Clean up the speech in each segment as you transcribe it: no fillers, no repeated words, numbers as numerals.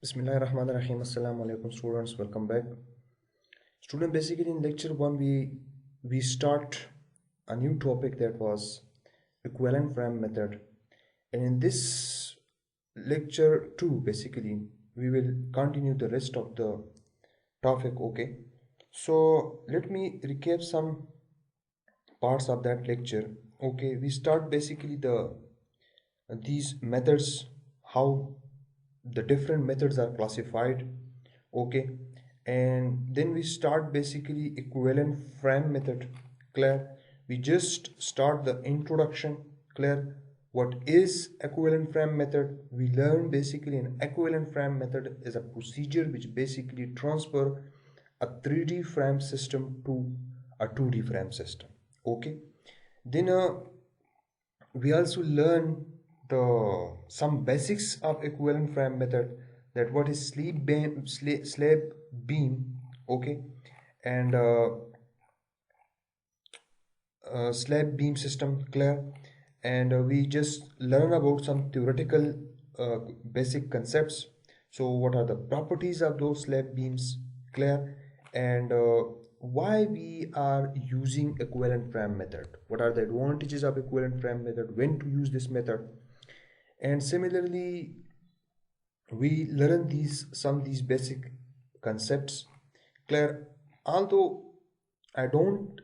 Bismillahirrahmanirrahim. Assalamu alaikum students. Welcome back. Student, basically in lecture 1 we start a new topic that was equivalent frame method, and in this lecture 2 basically we will continue the rest of the topic. Okay, so let me recap some parts of that lecture. Okay, we start basically these methods, how the different methods are classified. Okay, and then we start basically equivalent frame method. Clear? We just start the introduction. Clear? What is equivalent frame method? We learn basically an equivalent frame method is a procedure which basically transfer a 3D frame system to a 2D frame system. Okay, then we also learn the some basics of equivalent frame method, that what is slab beam. Okay, and slab beam system. Clear? And we just learn about some theoretical basic concepts. So what are the properties of those slab beams? Clear? And why we are using equivalent frame method, what are the advantages of equivalent frame method, when to use this method. And similarly we learn these basic concepts. Clear? Although I don't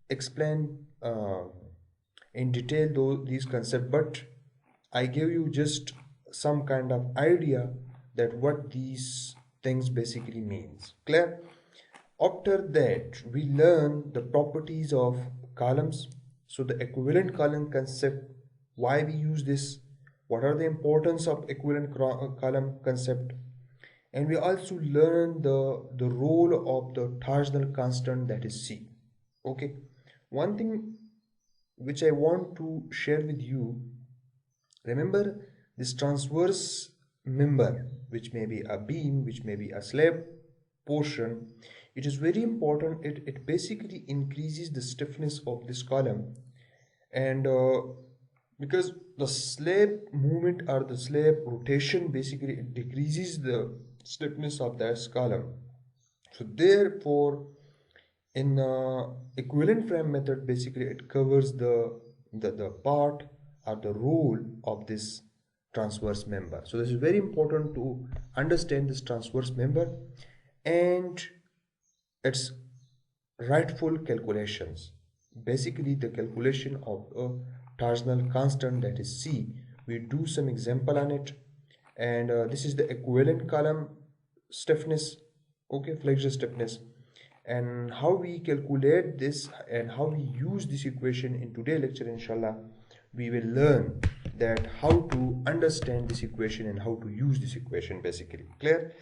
explain in detail these concepts, but I give you just some kind of idea that what these things basically means. Clear? After that we learn the properties of columns. So the equivalent column concept, why we use this, what are the importance of equivalent column concept. And we also learn the role of the torsional constant, that is C. Okay, one thing which I want to share with you, remember this transverse member, which may be a beam, which may be a slab portion, it is very important. It basically increases the stiffness of this column. And because the slab movement or the slab rotation basically it decreases the stiffness of that column. So therefore in equivalent frame method basically it covers the part or the role of this transverse member. So this is very important to understand this transverse member and its rightful calculations. Basically the calculation of a torsional constant, that is C. We do some example on it. And this is the equivalent column stiffness. Okay, flexure stiffness. And how we calculate this and how we use this equation in today's lecture, inshallah we will learn that how to understand this equation and how to use this equation basically. Clear?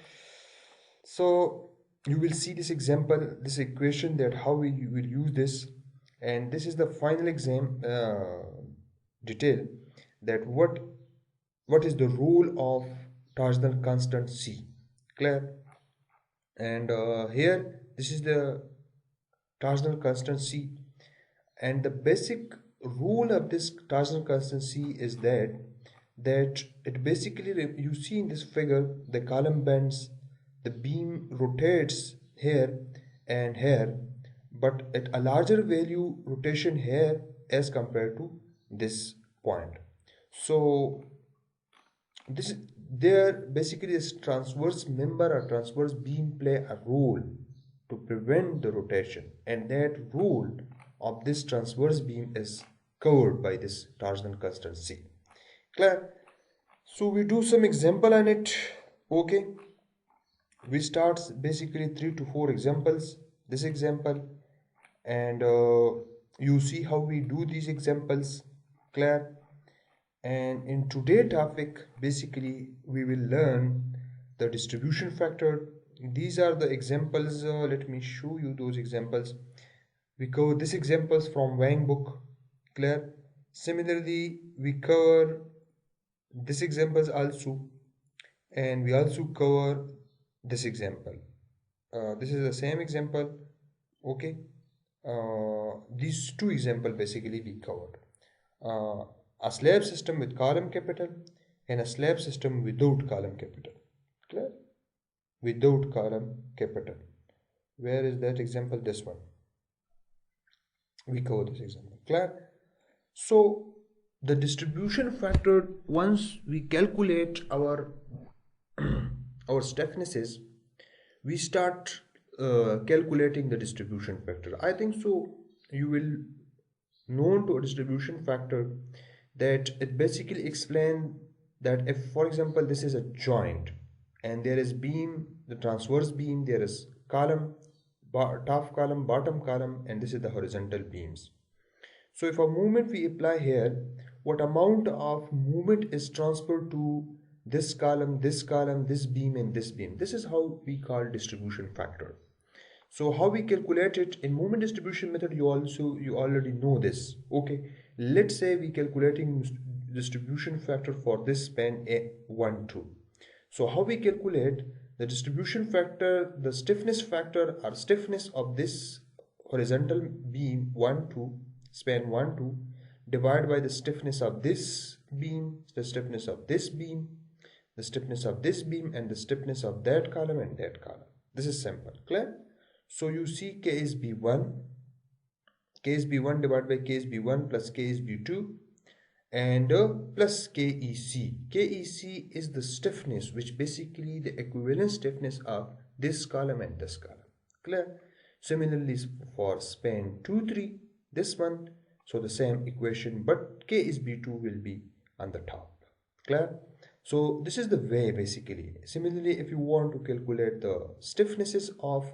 So you will see this example, this equation, that how we will use this. And this is the final exam detail, that what is the role of torsional constant C. Clear? And here this is the torsional constant C, and the basic rule of this torsional constant C is that it basically, you see in this figure, the column bends, the beam rotates here and here, but at a larger value rotation here as compared to this point. So this there basically is transverse member or transverse beam play a role to prevent the rotation, and that role of this transverse beam is covered by this torsional constant C. Clear? So we do some example on it. Okay, we start basically 3 to 4 examples, this example, and you see how we do these examples. Clear? And in today's topic basically we will learn the distribution factor. These are the examples. Let me show you those examples. We cover these examples from Wang book. Clear? Similarly we cover these examples also, and we also cover this example. This is the same example. Okay, these two examples basically we covered. A slab system with column capital and a slab system without column capital. Clear? without column capital. Where is that example? This one. We cover this example. Clear? So the distribution factor, once we calculate our our stiffnesses, we start calculating the distribution factor. I think so you will known to a distribution factor that it basically explains that if, for example, this is a joint and there is beam, the transverse beam, there is column, top column, bottom column, and this is the horizontal beams. So if a movement we apply here, what amount of movement is transferred to this column, this beam, and this beam. This is how we call distribution factor. So how we calculate it in moment distribution method, you already know this. Okay, let's say we calculating distribution factor for this span A1, 2. So how we calculate the distribution factor, the stiffness factor or stiffness of this horizontal beam 1, 2, span 1, 2, divided by the stiffness of this beam, the stiffness of this beam, the stiffness of this beam, and the stiffness of that column and that column. This is simple. Clear? So you see K is B1 divided by K is B1 plus K is B2 and plus KEC. KEC is the stiffness, which basically the equivalent stiffness of this column and this column. Clear? Similarly for span 2, 3, this one, so the same equation, but K is B2 will be on the top. Clear? So this is the way basically. Similarly, if you want to calculate the stiffnesses of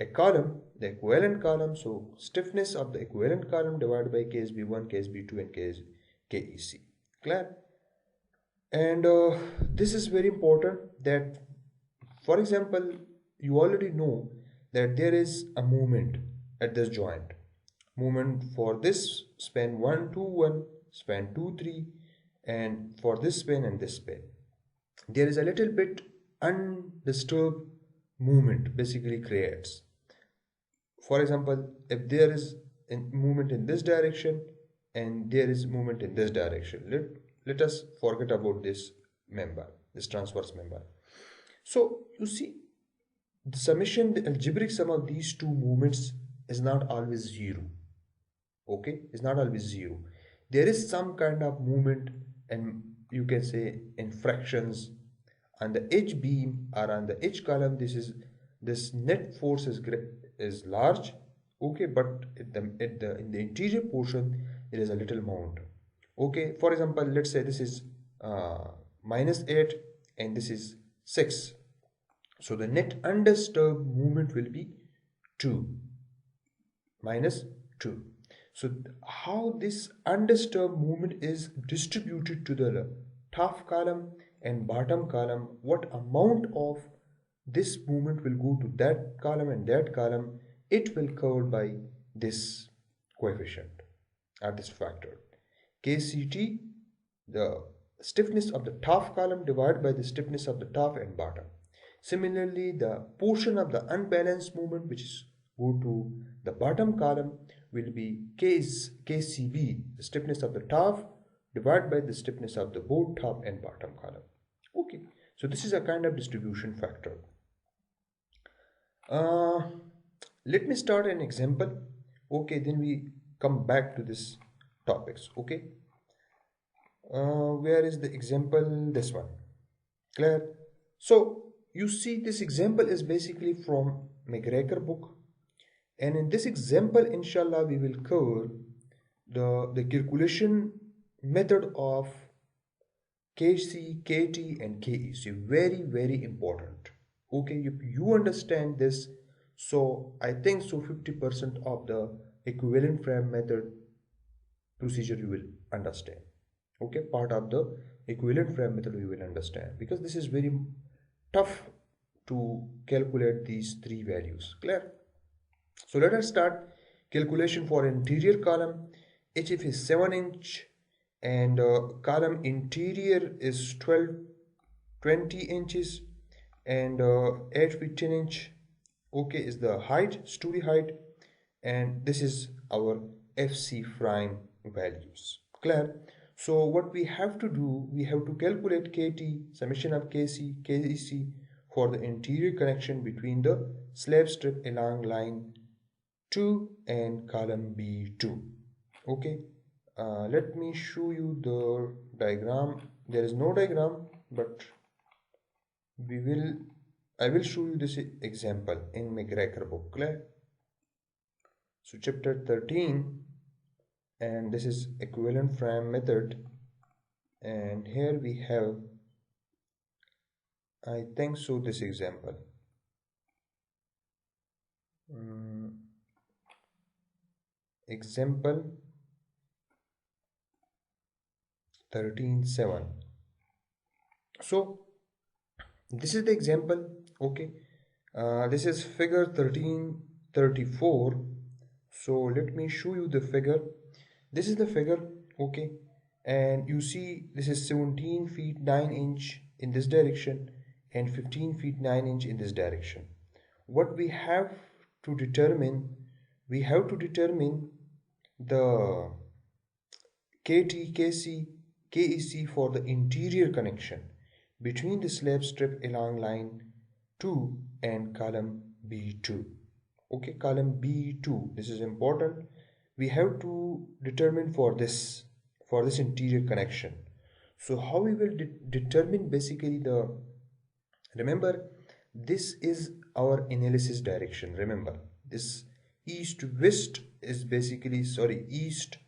a column, the equivalent column, so stiffness of the equivalent column divided by K is B1, K is B2, and K is KEC. Clear? And this is very important that, for example, you already know that there is a movement at this joint. Movement for this span 1, 2, 1, span 2, 3, and for this span and this span. There is a little bit undisturbed movement basically creates. For example, if there is a movement in this direction and there is movement in this direction, let us forget about this member, this transverse member. So you see, the summation, the algebraic sum of these two movements is not always zero. Okay, it's not always zero. There is some kind of movement, and you can say in fractions on the H beam or on the H column. This net force is large. Okay, but in the interior portion there is a little amount. Okay, for example, let's say this is -8 and this is 6. So the net undisturbed movement will be 2 minus 2. So how this undisturbed movement is distributed to the top column and bottom column, what amount of this movement will go to that column and that column, it will covered by this coefficient or this factor. KCT, the stiffness of the top column divided by the stiffness of the top and bottom. Similarly, the portion of the unbalanced movement which is go to the bottom column will be KCB, the stiffness of the top divided by the stiffness of the both top and bottom column. Okay, so this is a kind of distribution factor. Let me start an example. Okay, then we come back to this topics. Okay, where is the example? This one. Clear? So you see, this example is basically from McGregor book, and in this example, inshallah, we will cover the calculation method of KC, KT, and KEC. Very, very important. Okay, if you understand this, so I think so 50% of the equivalent frame method procedure you will understand. Okay, part of the equivalent frame method you will understand, because this is very tough to calculate these three values. Clear? So let us start calculation for interior column. HF is 7 inch and column interior is 20 inches and 8 feet 10 inch. Okay, is the height, story height, and this is our FC frame values. Clear? So what we have to do, we have to calculate KT, summation of KC, KEC for the interior connection between the slab strip along line 2 and column B2. Okay, let me show you the diagram. There is no diagram, but I will show you this example in McGregor book. Clear? So chapter 13, and this is equivalent frame method, and here we have, I think so, this example. Example 13.7. So this is the example. Okay, this is figure 1334. So let me show you the figure. This is the figure. Okay, and you see this is 17 feet 9 inch in this direction and 15 feet 9 inch in this direction. What we have to determine, we have to determine the KT, KC, KEC for the interior connection between the slab strip along line 2 and column B2. Okay, column B2, this is important. We have to determine for this interior connection. So how we will determine basically the, remember, this is our analysis direction. Remember, this east west is basically, sorry, east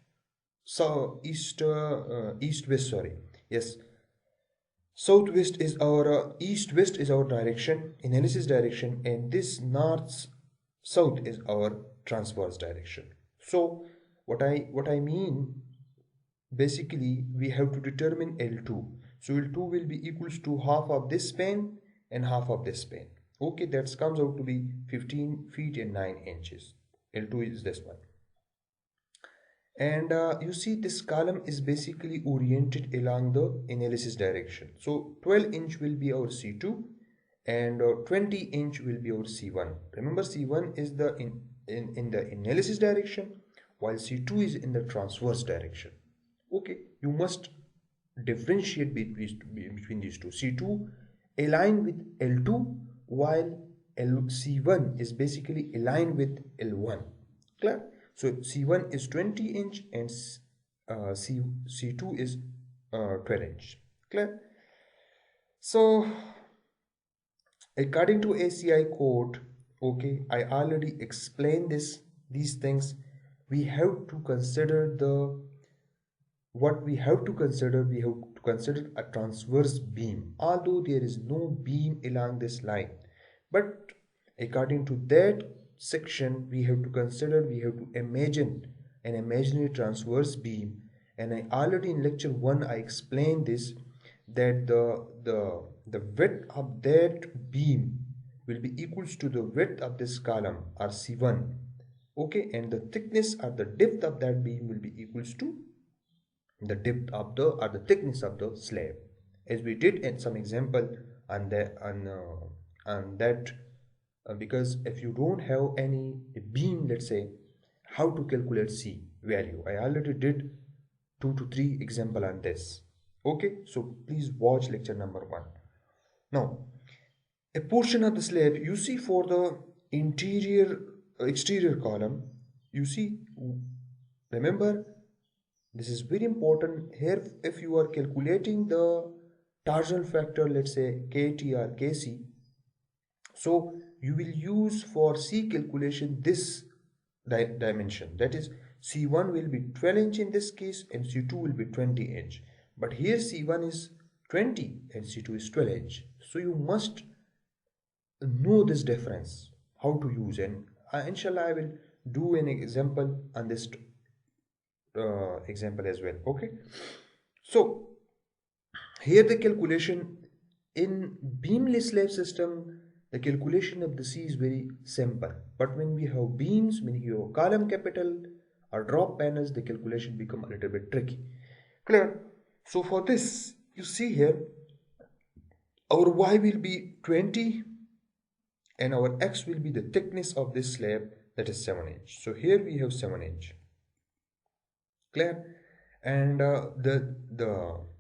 west, sorry, yes, southwest is our east west is our direction, analysis direction, and this north south is our transverse direction. So what I mean, basically we have to determine L2. So L2 will be equals to half of this span and half of this span. Okay, that comes out to be 15 feet and 9 inches. L2 is this one. And you see this column is basically oriented along the analysis direction. So 12 inch will be our C2 and 20 inch will be our C1. Remember, C1 is the in the analysis direction while C2 is in the transverse direction. Okay, you must differentiate between these two. C2 align with L2 while C1 is basically aligned with L1. Clear? So C1 is 20 inch and C2 is 12 inch. Clear? So according to ACI code, okay, I already explained these things. We have to consider we have to consider a transverse beam, although there is no beam along this line. But according to that section, we have to imagine an imaginary transverse beam. And I already in lecture 1 I explained this, that the width of that beam will be equals to the width of this column, or C1. Okay, and the thickness or the depth of that beam will be equals to the depth of the or the thickness of the slab, as we did in some example on that because if you don't have any beam, let's say, how to calculate C value, I already did 2 to 3 example on this. Okay, so please watch lecture number 1. Now a portion of the slab, you see, for the exterior column, you see, remember, this is very important here. If you are calculating the torsional factor, let's say KT or KC, so you will use for C calculation this dimension, that is C1 will be 12 inch in this case and C2 will be 20 inch, but here C1 is 20 and C2 is 12 inch. So you must know this difference, how to use, and inshallah I will do an example on this example as well. Okay, so here the calculation in beamless slab system, the calculation of the C is very simple, but when we have beams, when you have column capital or drop panels, the calculation become a little bit tricky. Clear? So for this, you see here our Y will be 20 and our X will be the thickness of this slab, that is 7 inch. So here we have 7 inch. Clear? And the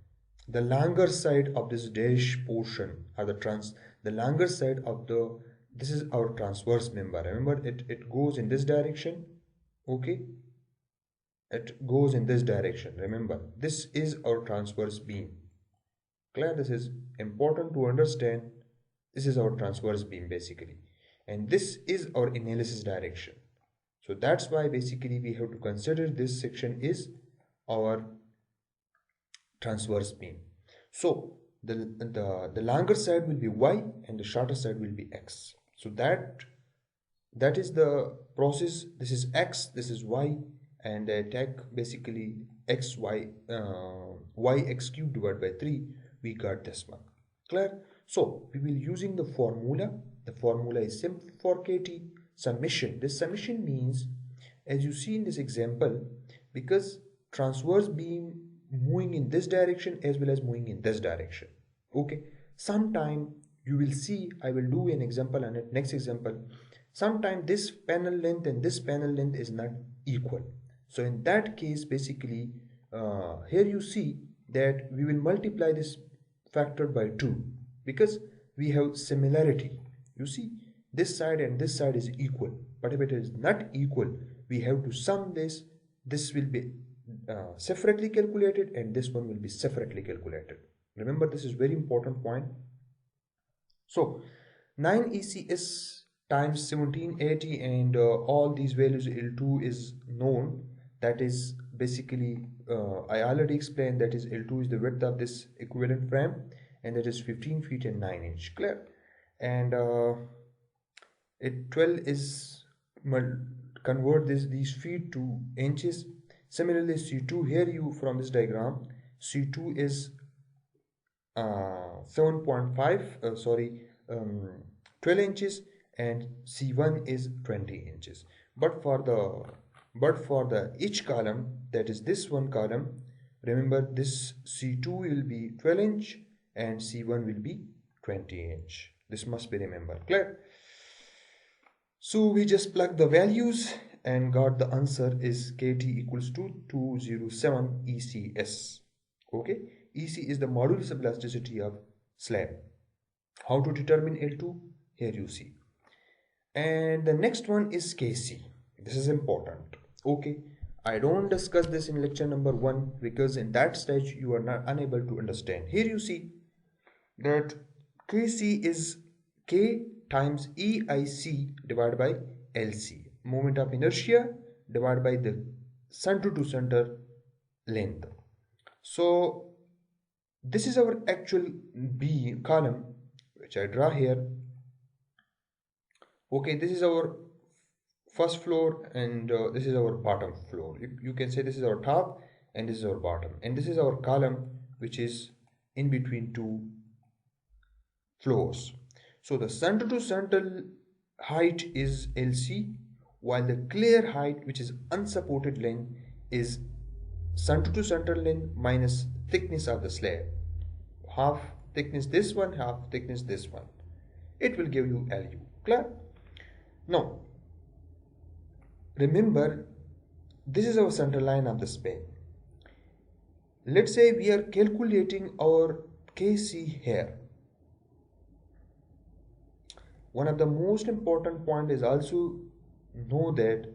the longer side of this dash portion are the longer side of the, this is our transverse member. Remember, it goes in this direction. Okay, it goes in this direction. Remember, this is our transverse beam. Clear? This is important to understand. This is our transverse beam basically, and this is our analysis direction. So that's why basically we have to consider this section is our transverse beam. So the longer side will be y and the shorter side will be x. So that is the process. This is x, this is y, and I take basically x y x cubed divided by 3. We got this one. Clear? So we will using the formula. The formula is simple for KT summation. This summation means, as you see in this example, because transverse beam moving in this direction as well as moving in this direction. Okay, sometime you will see, I will do an example on it, next example. Sometime this panel length and this panel length is not equal. So in that case basically here you see that we will multiply this factor by 2 because we have similarity. You see, this side and this side is equal, but if it is not equal, we have to sum this. This will be separately calculated and this one will be separately calculated. Remember, this is very important point. So 9 ECS times 1780 and all these values L2 is known. That is basically I already explained, that is L2 is the width of this equivalent frame, and that is 15 feet and 9 inch. Clear? And it 12 is convert these feet to inches. Similarly, C2 here, you from this diagram, C2 is 7.5 12 inches, and C1 is 20 inches. But for the each column, that is this one column, remember this C2 will be 12 inch and C1 will be 20 inch. This must be remembered. Clear? So we just plug the values and got the answer is KT equals to 207 ECS. Okay, EC is the modulus of elasticity of slab. How to determine L2? Here you see. And the next one is KC. This is important. Okay, I don't discuss this in lecture number 1 because in that stage you are not unable to understand. Here you see that KC is K times EIC divided by LC, moment of inertia divided by the center to center length. So this is our actual B column which I draw here. Okay, this is our first floor and this is our bottom floor. You can say this is our top and this is our bottom, and this is our column which is in between two floors. So the center to center height is LC, while the clear height, which is unsupported length, is center to center length minus thickness of the slab. Half thickness this one, half thickness this one. It will give you LU. Clear? Now, remember, this is our center line of the span. Let's say we are calculating our KC here. One of the most important point is also know that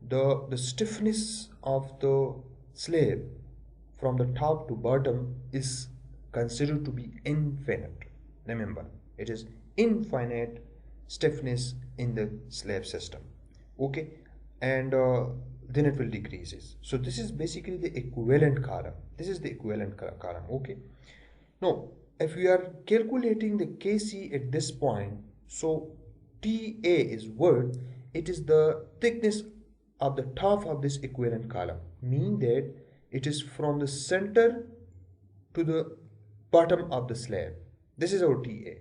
the stiffness of the slab from the top to bottom is considered to be infinite. Remember, it is infinite stiffness in the slab system. Okay, and then it will decreases. So this is basically the equivalent column. This is the equivalent column. Okay, now if we are calculating the KC at this point, so TA is what? It is the thickness of the top of this equivalent column, meaning that it is from the center to the bottom of the slab. This is our TA.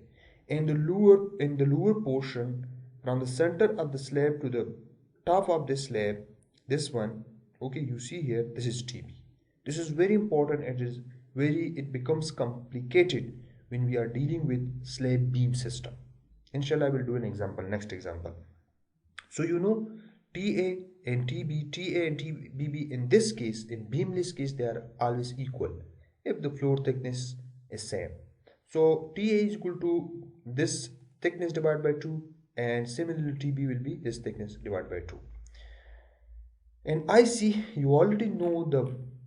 And the lower portion from the center of the slab to the top of this slab, this one, okay, you see here, this is TB. This is very important. It becomes complicated when we are dealing with slab beam system. Inshallah, I will do an example, next example. So you know TA and TB, TA and TBB in this case, in beamless case, they are always equal. if the floor thickness is same. So TA is equal to this thickness divided by 2, and similarly TB will be this thickness divided by 2. And IC, you already know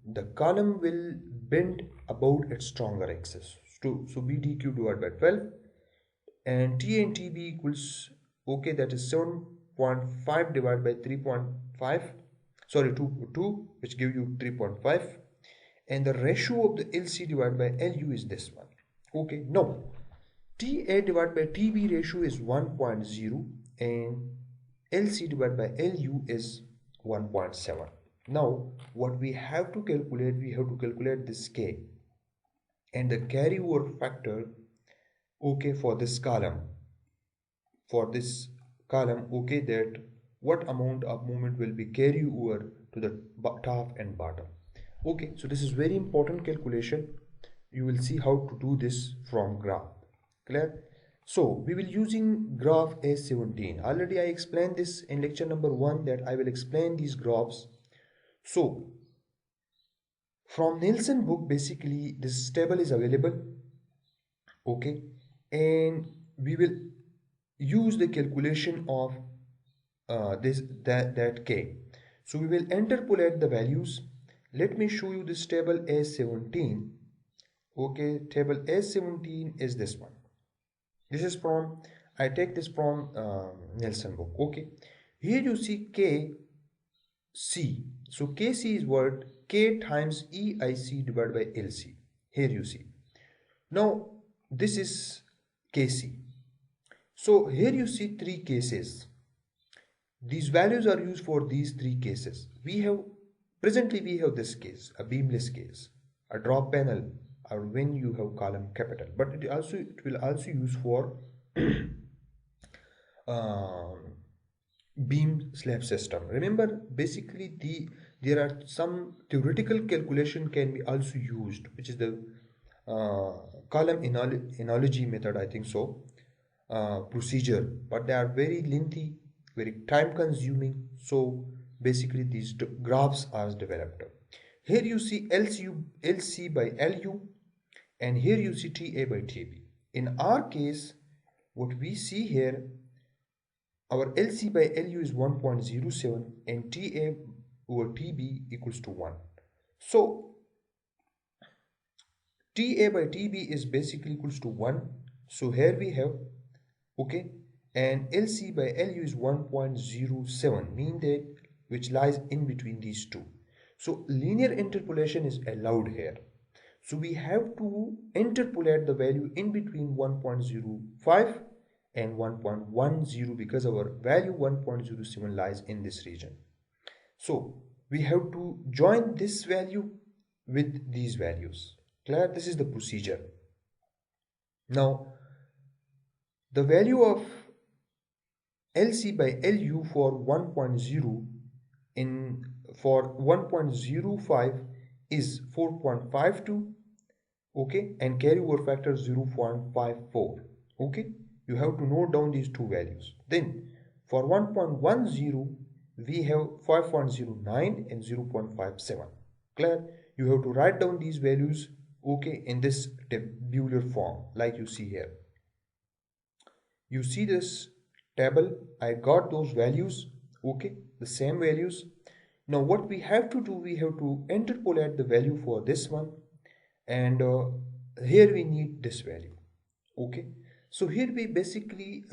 the column will bend about its stronger axis. So BDQ divided by 12, and TA and TB equals, okay, that is 7.5 divided by 3.5, sorry, 2, which give you 3.5, and the ratio of the LC divided by LU is this one. Okay, now TA divided by TB ratio is 1.0 and LC divided by LU is 1.7. Now what we have to calculate this K and the carryover factor, okay, for this column, okay, that what amount of movement will be carried over to the top and bottom. Okay, so this is very important calculation. You will see how to do this from graph. Clear? So we will using graph A17. Already I explained this in lecture number 1 that I will explain these graphs. So from Nielsen book, basically this table is available. Okay, and we will use the calculation of that K. So we will interpolate the values. Let me show you this table A17. Okay, table A17 is this one. This is from, I take this from Nielsen book. Okay, here you see KC. So KC is what? K times EIC divided by LC. Here you see. Now this is KC. So here you see 3 cases. These values are used for these 3 cases. Presently we have this case, a beamless case, a drop panel, or when you have column capital, but it will also use for beam slab system. Remember, basically there are some theoretical calculation can be also used, which is the column analogy method, I think so, procedure, but they are very lengthy, very time consuming. So basically these graphs are developed. Here you see LC by LU, and here you see TA by TB. In our case, what we see here, our LC by LU is 1.07 and TA over TB equals to 1. So TA by TB is basically equals to 1. So here we have, okay, and LC by LU is 1.07, mean that which lies in between these two. So linear interpolation is allowed here. So we have to interpolate the value in between 1.05 and 1.10 because our value 1.07 lies in this region. So we have to join this value with these values. Clear? This is the procedure. Now the value of LC by LU for 1.0 for 1.05 is 4.52, okay, and carryover factor 0.54. Okay, you have to note down these two values. Then for 1.10 we have 5.09 and 0.57. Clear? You have to write down these values, okay, in this tabular form like you see here. You see this table, I got those values, okay, the same values. Now what we have to do, we have to interpolate the value for this one, and here we need this value. Okay, so here we basically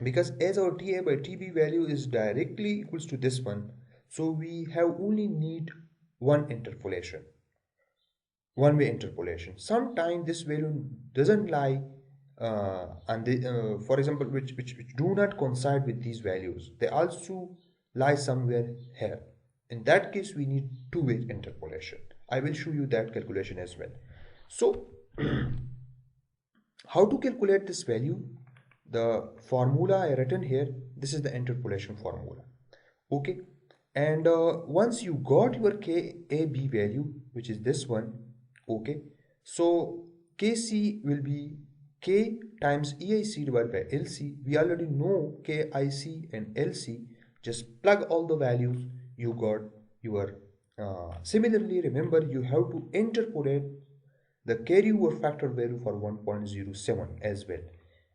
because as our TA by TB value is directly equals to this one, so we have only need one interpolation, one-way interpolation. Sometimes this value doesn't lie for example, which do not coincide with these values, they also lie somewhere here. In that case we need two-way interpolation. I will show you that calculation as well. So how to calculate this value? The formula I written here, this is the interpolation formula. Okay, and once you got your KAB value, which is this one, okay, so KC will be K times EIC divided by LC. We already know KIC and LC. Just plug all the values, you got your Similarly, remember you have to interpolate the carryover factor value for 1.07 as well.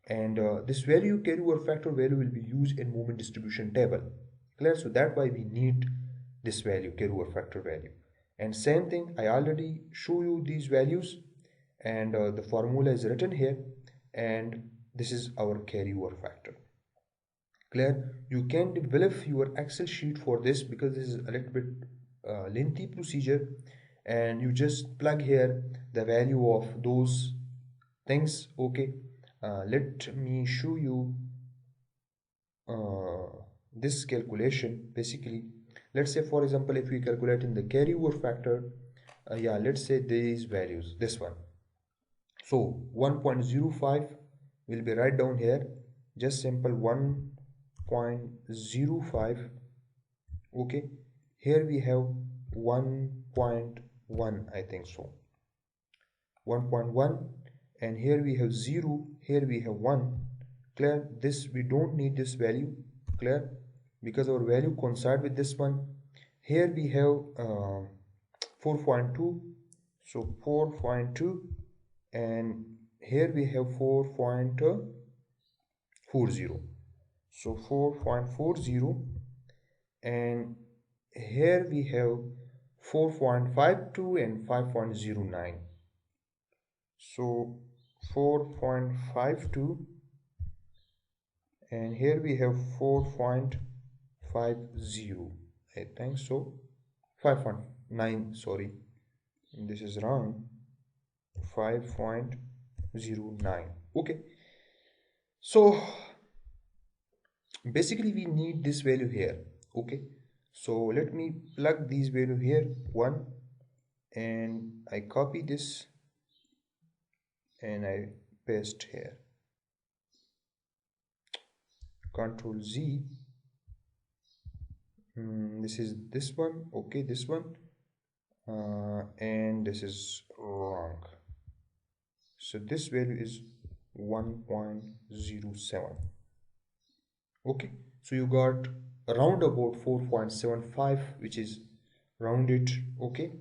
And this value, carryover factor value, will be used in moment distribution table. Clear? So that's why we need this value, carryover factor value. And same thing, I already show you these values, and the formula is written here, and this is our carryover factor. Clear? You can develop your Excel sheet for this because this is a little bit lengthy procedure, and you just plug here the value of those things. Okay, let me show you this calculation. Basically, let's say for example, if we calculate in the carryover factor, yeah, let's say these values, this one. So 1.05 will be right down here, just simple 1.05. okay, here we have 1.1, I think so, 1.1, and here we have 0, here we have 1. Clear? This we don't need this value. Clear? Because our value coincide with this one. Here we have 4.2, so 4.2, and here we have 4.40, so 4.40, and here we have 4.52 and 5.09, so 4.52, and here we have 4.50, I think so, 5.9, sorry, this is wrong, 5.09. okay, so basically we need this value here. Okay, so let me plug these value here, 1, and I copy this and I paste here, Control Z. This is this one, okay, this one, and this is wrong, so this value is 1.07. okay, so you got around about 4.75, which is rounded. Okay,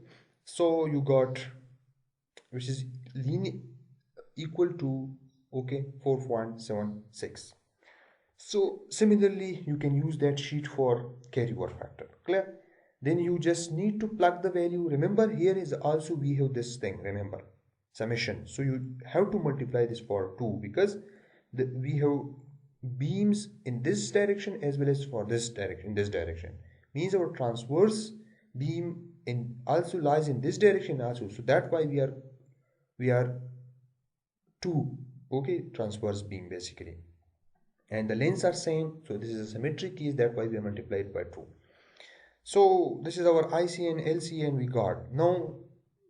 so you got, which is equal to, okay, 4.76. so similarly you can use that sheet for carryover factor. Clear? Then you just need to plug the value. Remember, here is also we have this thing, remember, summation, so you have to multiply this for 2 because we have beams in this direction as well as for this direction. This direction means our transverse beam in also lies in this direction also, so that's why we are 2, okay, transverse beam basically, and the lengths are same, so this is a symmetric case, that's why we multiplied by 2. So this is our IC and LC, and we got now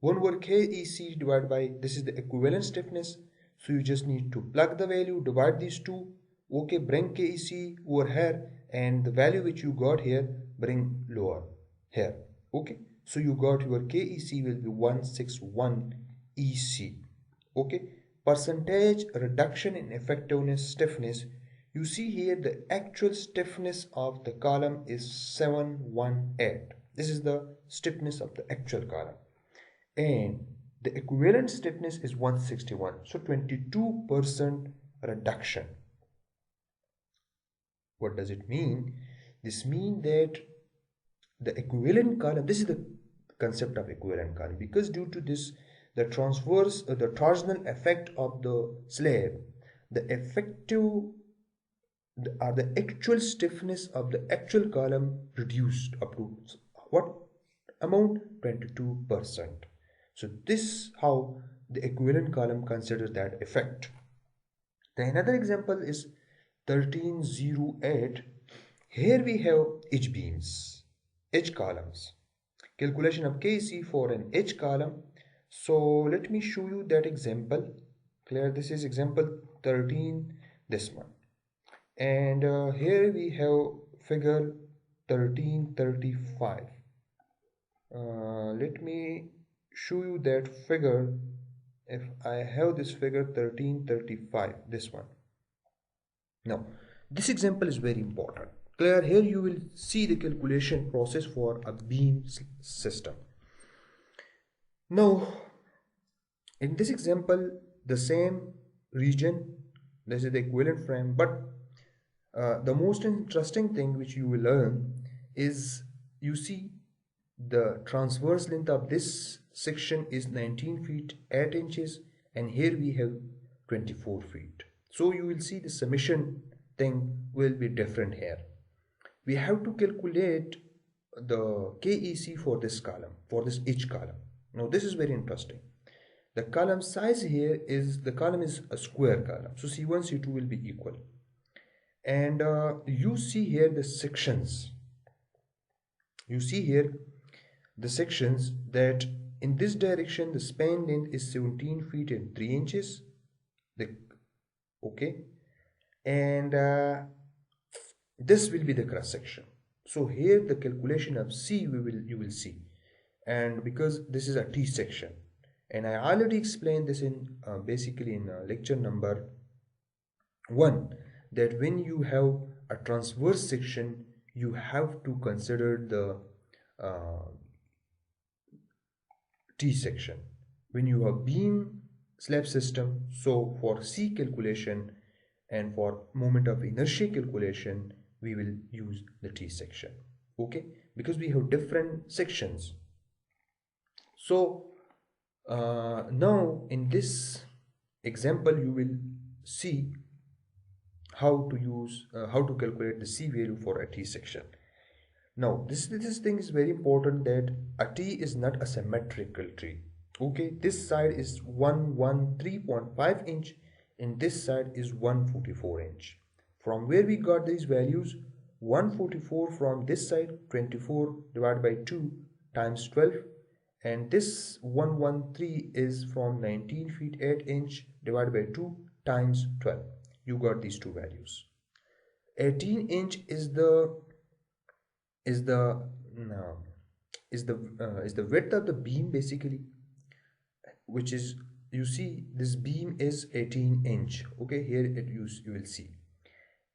1 over KEC divided by, this is the equivalent stiffness, so you just need to plug the value, divide these two, okay, bring KEC over here, and the value which you got here bring lower here. Okay, so you got your KEC will be 161 EC. Okay, percentage reduction in effectiveness stiffness. You see here the actual stiffness of the column is 718. This is the stiffness of the actual column, and the equivalent stiffness is 161, so 22% reduction. What does it mean? This means that the equivalent column, this is the concept of equivalent column, because due to this, the transverse, the torsional effect of the slab, the effective or the actual stiffness of the actual column reduced up to what amount? 22%. So this how the equivalent column considers that effect. Then another example is 1308. Here we have H beams, H columns. Calculation of KC for an H column. So let me show you that example. Clear? This is example 13, this one. And here we have figure 1335. Let me show you that figure. If I have this figure 1335, this one. Now, this example is very important. Clear? Here you will see the calculation process for a beam system. Now, in this example, the same region, this is the equivalent frame, but the most interesting thing which you will learn is, you see, the transverse length of this section is 19 feet 8 inches, and here we have 24 feet. So you will see the summation thing will be different here. We have to calculate the KEC for this column, for this each column. Now this is very interesting. The column size here is, the column is a square column, so C1 C2 will be equal, and you see here the sections. You see here the sections that in this direction the span length is 17 feet and 3 inches. Okay, and this will be the cross section. So here the calculation of C you will see, and because this is a T section, and I already explained this in basically in lecture number 1, that when you have a transverse section you have to consider the T section. When you have beam slab system, so for C calculation and for moment of inertia calculation we will use the T section. Okay, because we have different sections. So now in this example you will see how to use how to calculate the C value for a T section. Now this thing is very important, that a T is not a symmetrical tree. Okay, this side is 113.5 inch and this side is 144 inch. From where we got these values? 144 from this side, 24 divided by 2 times 12, and this 113 is from 19 feet 8 inch divided by 2 times 12. You got these two values. 18 inch is the width of the beam basically, which is, you see this beam is 18 inch. Okay, here you will see,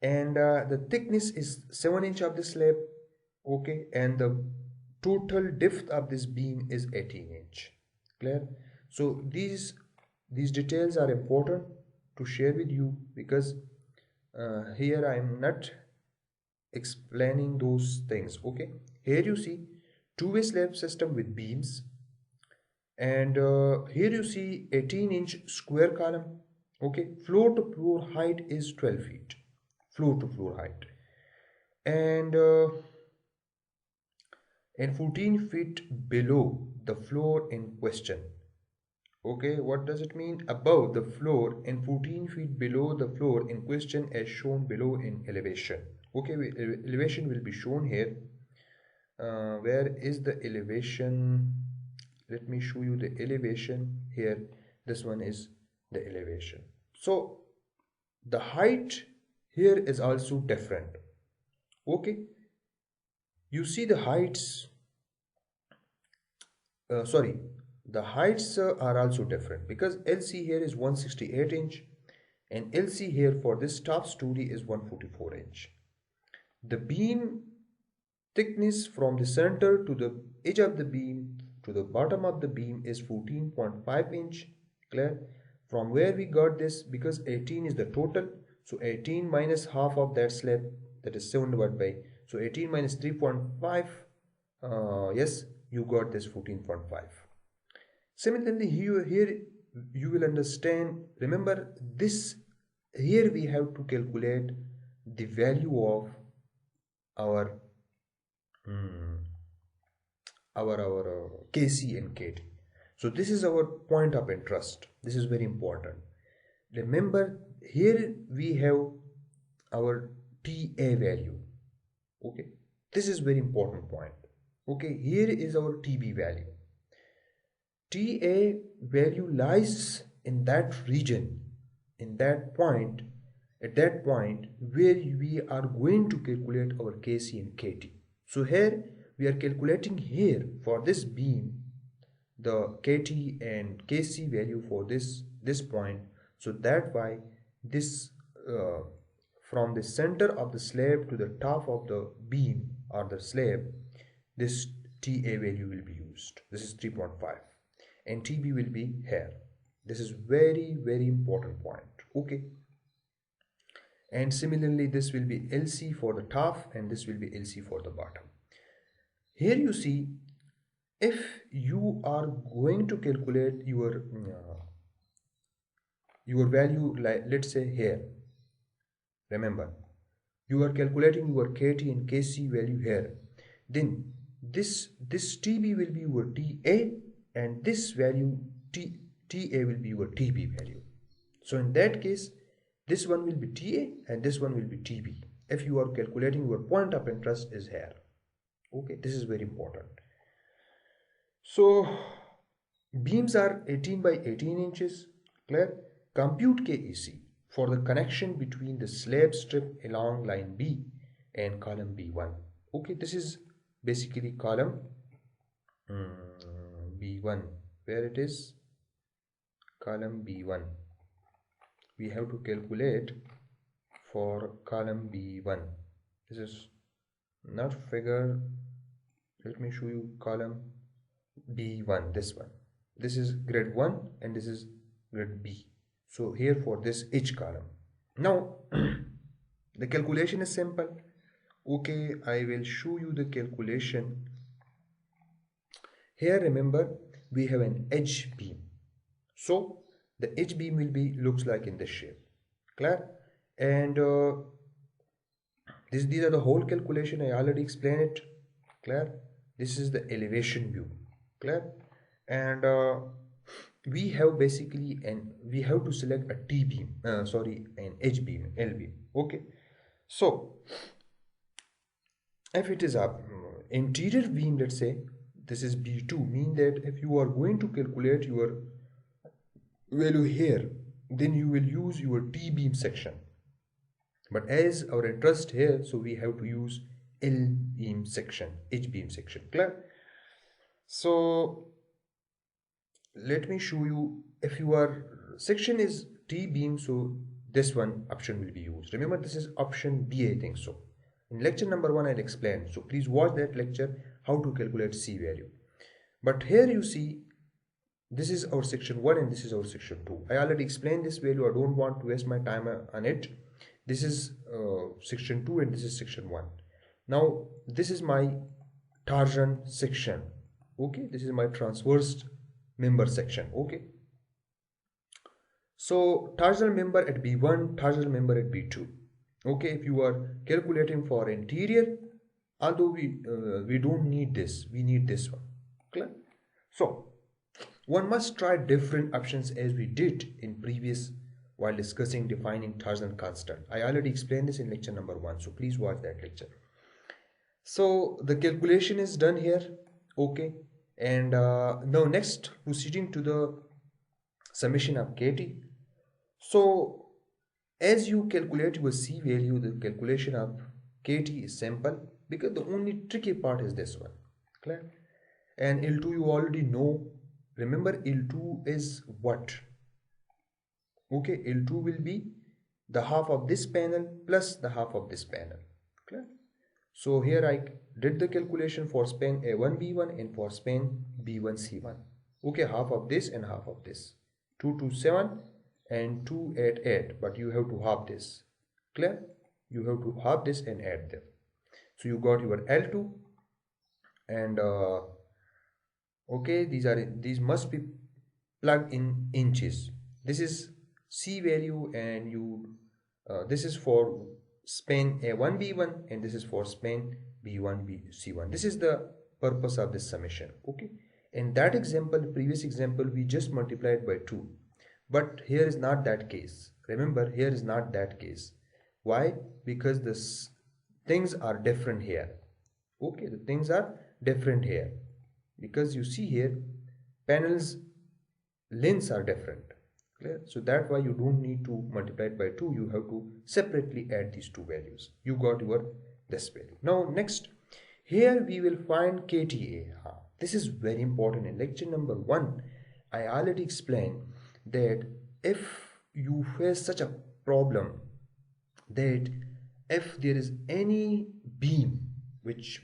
and the thickness is 7 inch of the slab. Okay, and the total depth of this beam is 18 inch. Clear? So these details are important to share with you, because here I am not explaining those things. Okay, here you see two-way slab system with beams, and here you see 18 inch square column. Okay, floor to floor height is 12 feet, floor to floor height, and 14 feet below the floor in question. Okay, what does it mean? Above the floor and 14 feet below the floor in question, as shown below in elevation. Okay, elevation will be shown here. Where is the elevation? Let me show you the elevation here. This one is the elevation. So the height here is also different. Okay, you see the heights, the heights are also different, because LC here is 168 inch and LC here for this top story is 144 inch. The beam thickness from the center to the edge of the beam to the bottom of the beam is 14.5 inch. Clear? From where we got this? Because 18 is the total, so 18 minus half of that slab, that is 7 divided by, so 18 minus 3.5, yes, you got this 14.5. Similarly here you will understand, remember this, here we have to calculate the value of our KC and KT. So this is our point of interest. This is very important. Remember, here we have our TA value. Okay, this is very important point. Okay, here is our TB value. TA value lies in that region, in that point, at that point where we are going to calculate our KC and KT. So here we are calculating here for this beam the KT and KC value for this point. So that why this from the center of the slab to the top of the beam or the slab, this TA value will be used. This is 3.5 and TB will be here. This is very important point. Okay. And similarly, this will be LC for the top and this will be LC for the bottom. Here you see, if you are going to calculate your value, like let's say here, remember you are calculating your KT and KC value here, then this TB will be your TA and this value TA will be your TB value. So in that case, this one will be TA and this one will be TB if you are calculating your point of interest is here. Okay, this is very important. So beams are 18 by 18 inches. Clear? Compute KEC for the connection between the slab strip along line B and column B1. Okay, this is basically column B1. Where it is? Column B1. We have to calculate for column B1. This is not figure. Let me show you column B1. This one. This is grade 1 and this is grade B. So here for this H column. Now the calculation is simple. Okay, I will show you the calculation. Here remember we have an edge beam. So the edge beam will be looks like in this shape. Clear? And these are the whole calculation. I already explained it. Clear? This is the elevation view. Clear? And we have basically we have to select a T beam, an edge beam, L beam. Okay, so if it is a interior beam, let's say this is B2, mean that if you are going to calculate your value here, then you will use your T beam section. But as our interest here, so we have to use L beam section, H beam section. Clear? So let me show you. If your section is T beam, so this one option will be used. Remember, this is option B, I think so. In lecture number 1 I'll explain, so please watch that lecture how to calculate C value. But here you see, this is our section 1 and this is our section 2. I already explained this value. I don't want to waste my time on it. This is section 2 and this is section 1. Now this is my torsion section. Okay, this is my transverse member section. Okay, so torsional member at B1, torsional member at B2. Okay, if you are calculating for interior, although we don't need this, we need this one. Clear? So one must try different options as we did in previous while discussing defining torsional constant. I already explained this in lecture number 1, so please watch that lecture. So the calculation is done here. Okay, and now next proceeding to the summation of KT. So as you calculate your C value, the calculation of KT is simple, because the only tricky part is this one. Clear? And L2 you already know. Remember, L2 is what? Okay, L2 will be the half of this panel plus the half of this panel. Clear? So here I did the calculation for span A1 B1 and for span B1 C1. Okay, half of this and half of this. 2 to 7 and 2 8 8, but you have to half this. Clear? You have to half this and add them. So you got your L2 and okay, these must be plugged in inches. This is C value and you this is for span A1 B1 and this is for span B1 C1. This is the purpose of this summation. Okay, in that example, previous example, we just multiplied by 2, but here is not that case. Remember, here is not that case. Why? Because the things are different here. Okay, the things are different here because you see here panels lengths are different. Clear? So that's why you don't need to multiply it by 2. You have to separately add these two values. You got your this value. Now next, here we will find KTA. This is very important. In lecture number 1, I already explained that if you face such a problem that if there is any beam which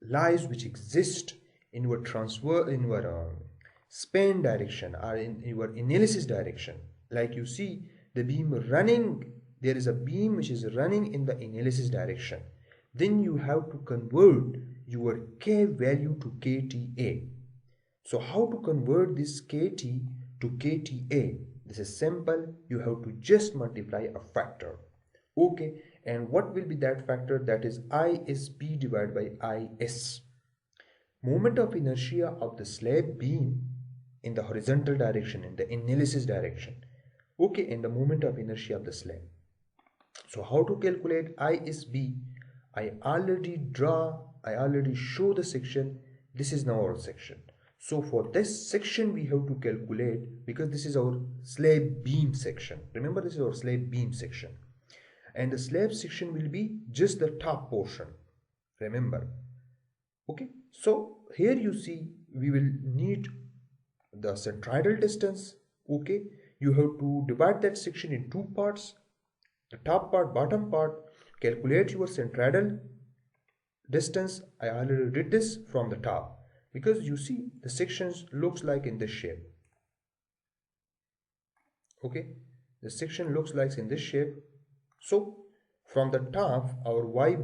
lies, which exists in your span direction or in your analysis direction, like you see the beam running, there is a beam which is running in the analysis direction, then you have to convert your K value to KTA. So how to convert this KT to KTA? This is simple. You have to just multiply a factor. Okay, and what will be that factor? That is ISP divided by IS. Moment of inertia of the slab beam in the horizontal direction, in the analysis direction. Okay, and the moment of inertia of the slab. So how to calculate ISB? I already show the section. This is now our section. So for this section we have to calculate, because this is our slab beam section. Remember, this is our slab beam section. And the slab section will be just the top portion. Remember. Okay. So here you see we will need the centroidal distance. Okay. You have to divide that section in two parts. The top part, bottom part. Calculate your centroidal distance. I already did this from the top, because you see the sections looks like in this shape. Okay, the section looks like in this shape. So from the top, our y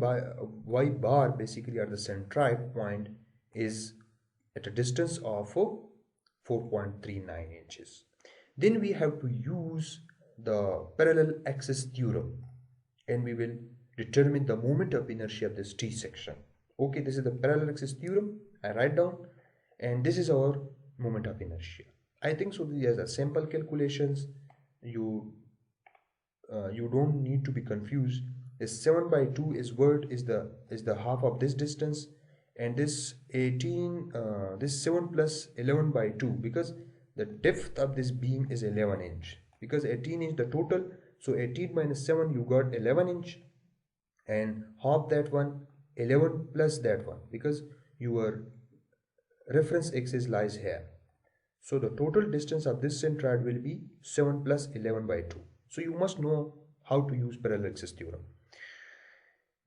bar basically at the centroid point is at a distance of 4.39 inches. Then we have to use the parallel axis theorem, and we will determine the moment of inertia of this T section. Okay, this is the parallel axis theorem. I write down, and this is our moment of inertia. I think so. These are simple calculations. You don't need to be confused. This 7 by 2 is the half of this distance, and this 18 this 7 plus 11 by 2, because the depth of this beam is 11 inch, because 18 inch the total. So 18 minus 7, you got 11 inch, and half that one 11 plus that one, because your reference axis lies here. So the total distance of this centroid will be 7 plus 11 by 2. So you must know how to use parallel axis theorem.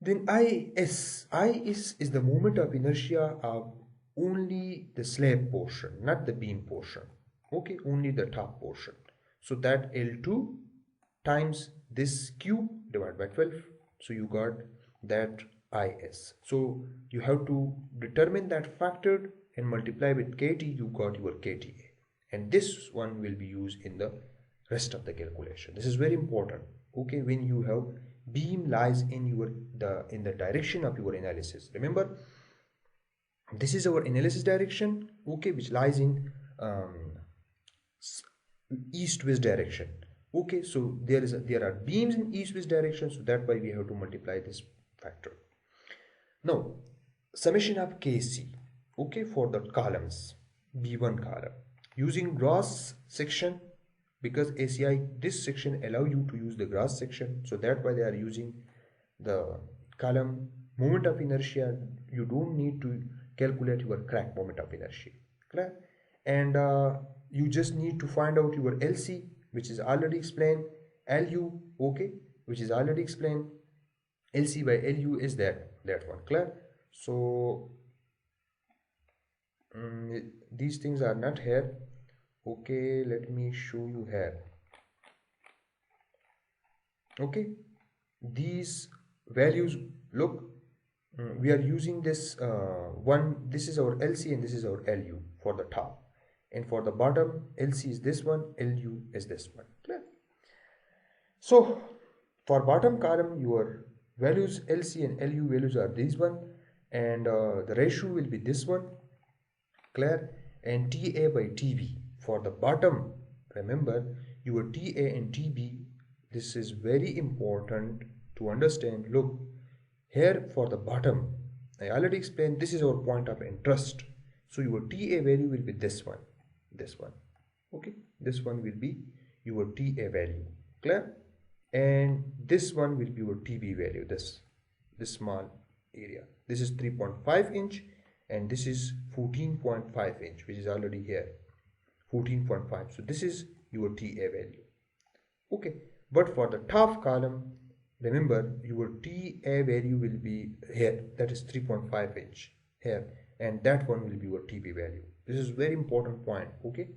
Then IS is the moment of inertia of only the slab portion, not the beam portion. Okay, only the top portion. So that L2 times this cube divided by 12. So you got that IS. So you have to determine that factor and multiply with KT. You got your KTA, and this one will be used in the rest of the calculation. This is very important. Okay, when you have beam lies in the direction of your analysis. Remember, this is our analysis direction. Okay, which lies in east-west direction. Okay, so there are beams in east-west direction, so that why we have to multiply this factor. Now, summation of KC. Okay, for the columns, B1 column, using gross section, because ACI this section allow you to use the gross section, so that why they are using the column moment of inertia. You don't need to calculate your crack moment of inertia, correct? And you just need to find out your LC, which is already explained, LU, okay, which is already explained. LC by LU is that one, clear? So these things are not here. Okay, let me show you here. Okay, these values, look, we are using this one. This is our LC and this is our LU for the top, and for the bottom LC is this one, LU is this one, clear? So for bottom column, your values LC and LU values are these one, and the ratio will be this one, clear? And TA by TB for the bottom. Remember, your TA and TB, this is very important to understand. Look here, for the bottom, I already explained, this is our point of interest. So your TA value will be this one, okay, this one will be your TA value, clear? And this one will be your TB value, this small area. This is 3.5 inch and this is 14.5 inch, which is already here, 14.5. So this is your TA value. Okay, but for the top column, remember your TA value will be here, that is 3.5 inch here, and that one will be your TB value. This is very important point. Okay,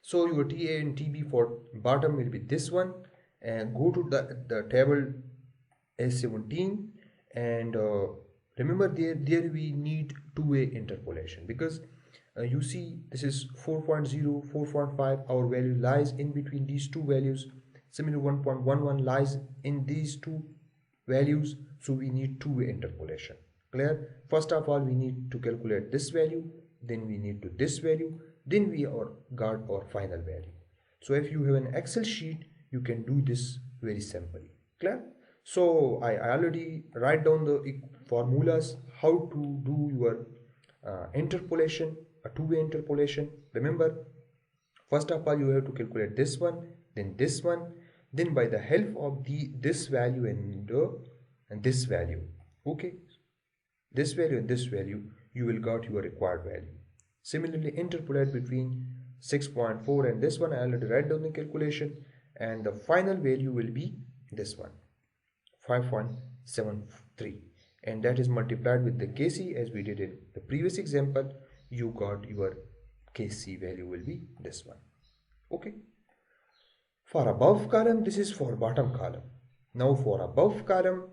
so your TA and TB for bottom will be this one, and go to the table A17, and remember there we need two-way interpolation, because you see this is 4.0, 4.5, our value lies in between these two values. Similarly 1.11 lies in these two values, so we need two-way interpolation. Clear? First of all, we need to calculate this value, then we need to this value, then we got our final value. So if you have an Excel sheet, you can do this very simply. Clear? So I already write down the formulas how to do your interpolation, a two-way interpolation. Remember, first of all you have to calculate this one, then by the help of this value and this value, okay, this value and this value, you will got your required value. Similarly, interpolate between 6.4 and this one. I already write down the calculation, and the final value will be this one, 5.73, and that is multiplied with the Kc as we did in the previous example. You got your Kc value will be this one. Okay, for above column, this is for bottom column. Now for above column,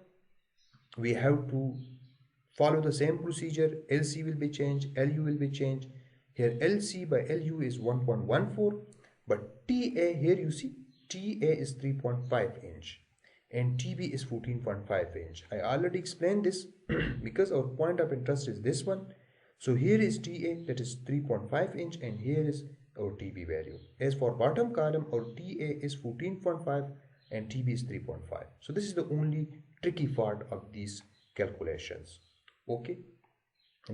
we have to follow the same procedure. LC will be changed, LU will be changed. Here LC by LU is 1.14, but TA, here you see TA is 3.5 inch and TB is 14.5 inch. I already explained this because our point of interest is this one. So here is TA, that is 3.5 inch, and here is our TB value. As for bottom column, our TA is 14.5 and TB is 3.5. So this is the only tricky part of these calculations. Okay,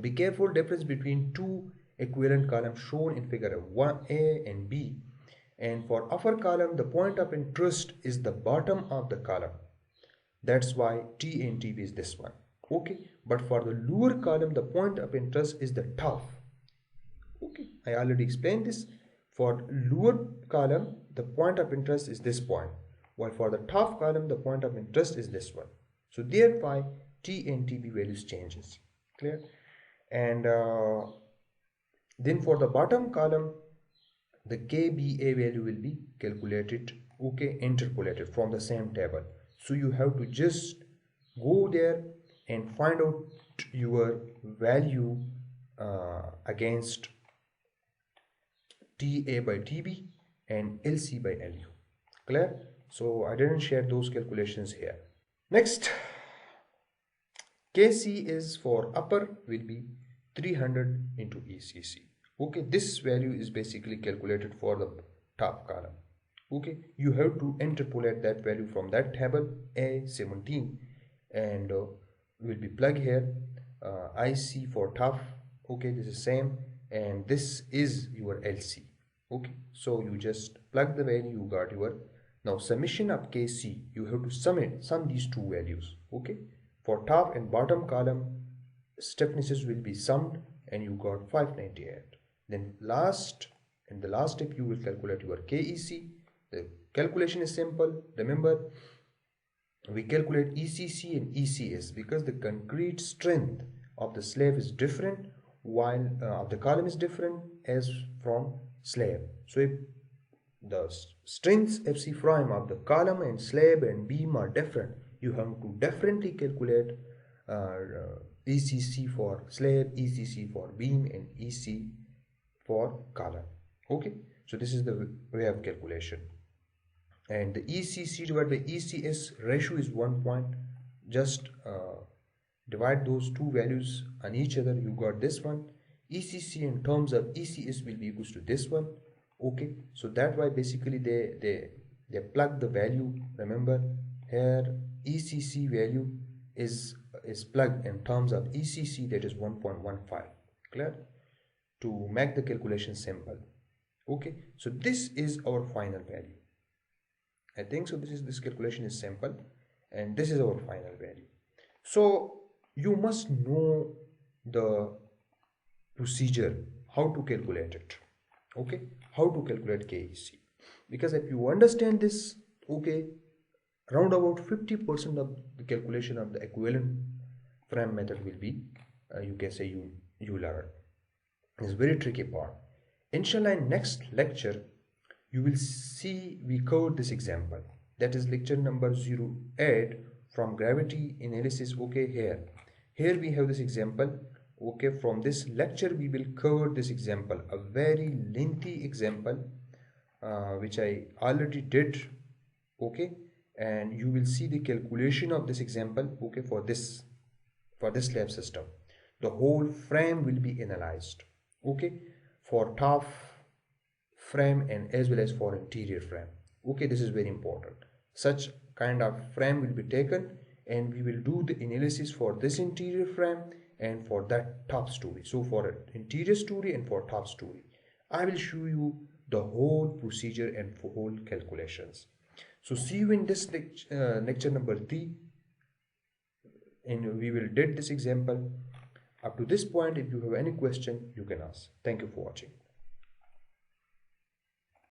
be careful difference between two equivalent columns shown in figure 1A and B. And for upper column, the point of interest is the bottom of the column. That's why T and TB is this one. Okay, but for the lower column, the point of interest is the top. Okay, I already explained this. For lower column, the point of interest is this point, while for the top column, the point of interest is this one. So thereby T and TB values changes. Clear? And then for the bottom column, the KBA value will be calculated, okay, interpolated from the same table. So you have to just go there and find out your value against TA by TB and LC by LU. Clear? So I didn't share those calculations here. Next, KC is for upper will be 300 into ECC. Okay, this value is basically calculated for the top column. Okay, you have to interpolate that value from that table A17, and will be plug here. IC for top. Okay, this is same, and this is your LC. Okay, so you just plug the value, you got your. Now summation of KC, you have to sum these two values. Okay, for top and bottom column, stiffnesses will be summed, and you got 598. Then in the last step, you will calculate your KEC. The calculation is simple. Remember, we calculate ECC and ECS because the concrete strength of the slab is different, while the column is different as from slab. So if the strengths FC prime of the column and slab and beam are different, you have to differently calculate ECC for slab, ECC for beam, and EC for column. Okay, so this is the way of calculation. And the ECC divided by ECS ratio is 1 point. Just divide those two values on each other, you got this one. ECC in terms of ECS will be equals to this one. Okay, so that why basically they plug the value. Remember, here ECC value is plugged in terms of ECC, that is 1.15. Clear? To make the calculation simple. Okay, so this is our final value. I think so. This calculation is simple, and this is our final value. So you must know the procedure how to calculate it. Okay, how to calculate KEC, because if you understand this, okay, Around about 50% of the calculation of the equivalent frame method will be, you can say, you learn. It's very tricky part. Inshallah, in next lecture you will see we covered this example, that is lecture number 08 from gravity analysis. Okay, here we have this example. Okay, from this lecture we will cover this example, a very lengthy example, which I already did. Okay, and you will see the calculation of this example. Okay, for this slab system the whole frame will be analyzed. Okay, for top frame and as well as for interior frame. Okay, this is very important. Such kind of frame will be taken and we will do the analysis for this interior frame and for that top story. So for interior story and for top story, I will show you the whole procedure and for whole calculations. So see you in this lecture number 3, and we will did this example. Up to this point, if you have any question, you can ask. Thank you for watching.